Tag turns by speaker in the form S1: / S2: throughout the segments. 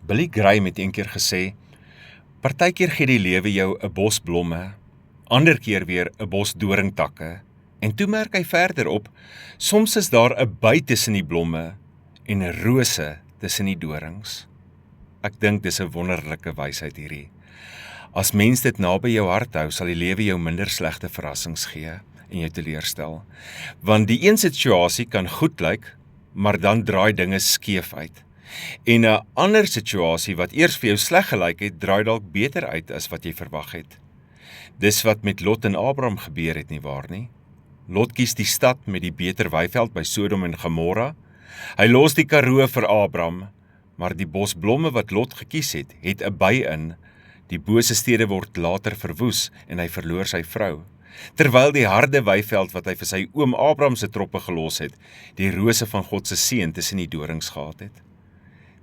S1: Billy Graham het een keer gesê, partykeer gee die lewe jou 'n bos blomme, ander keer weer 'n bos doringtakke. En toe merk hy verder op, soms is daar 'n by tussen die blomme en 'n rose tussen die dorings. Ek dink dis 'n wonderlike wysheid hierdie. As mens dit naby jou hart hou, sal die lewe jou minder slegte verrassings gee en jou teleurstel. Want die een situasie kan goed lyk, maar dan draai dinge skeef uit. En 'n ander situasie wat eers vir jou sleg gelyk het, draai dalk beter uit as wat jy verwag het. Dis wat met Lot en Abraham gebeur het, nie waar nie? Lot kies die stad met die beter weiveld by Sodom en Gomorra. Hy los die Karoo vir Abraham, maar die bos blomme wat Lot gekies het 'n by in. Die bose stede word later verwoes en hy verloor sy vrou. Terwyl die harde weiveld wat hy vir sy oom Abraham se troppe gelos het, die rose van God se seën tussen die dorings gehad het.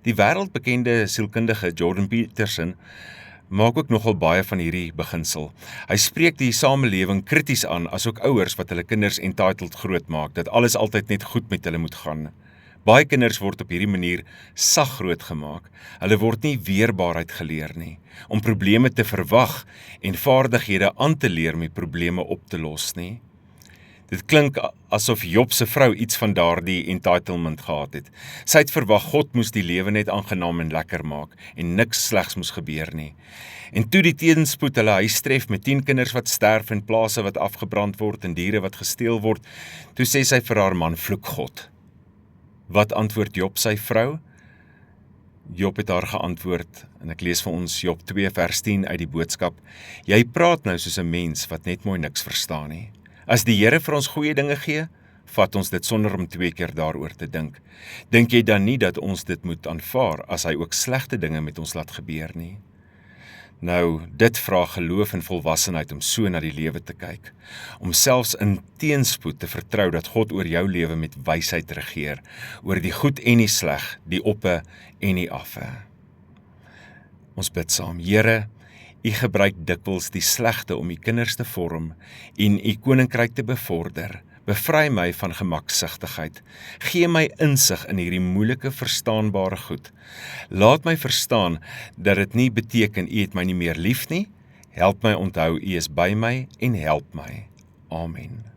S1: Die wêreldbekende sielkundige Jordan Peterson maak ook nogal baie van hierdie beginsel. Hy spreek die samelewing krities aan, asook ouers wat hulle kinders entitled grootmaak, dat alles altyd net goed met hulle moet gaan. Baie kinders word op hierdie manier sag grootgemaak. Hulle word nie weerbaarheid geleer nie, om probleme te verwag en vaardighede aan te leer om die probleme op te los nie. Dit klink asof Job se vrou iets van daardie entitlement gehad het. Sy het verwag God moes die lewe net aangenaam en lekker maak en niks slegs moes gebeur nie. En toe die teenspoed hulle huis tref met 10 kinders wat sterf en plase wat afgebrand word en diere wat gesteel word, toe sê sy vir haar man, vloek God. Wat antwoord Job sy vrou? Job het haar geantwoord, en ek lees vir ons Job 2 vers 10 uit die boodskap, jy praat nou soos 'n mens wat net mooi niks verstaan nie. As die Here vir ons goeie dinge gee, vat ons dit sonder om 2 keer daaroor te dink. Dink jy dan nie dat ons dit moet aanvaar as hy ook slegte dinge met ons laat gebeur nie? Nou, dit vra geloof en volwassenheid om so na die lewe te kyk, om selfs in teenspoed te vertrou dat God oor jou lewe met wysheid regeer, oor die goed en die sleg, die oppe en die affe. Ons bid saam, Here, U gebruik dikwels die slegte om U kinders te vorm en U koninkryk te bevorder. Bevry my van gemaksigtigheid. Gee my insig in hierdie moeilike verstaanbare goed. Laat my verstaan dat dit nie beteken U het my nie meer lief nie. Help my onthou U is by my en help my. Amen.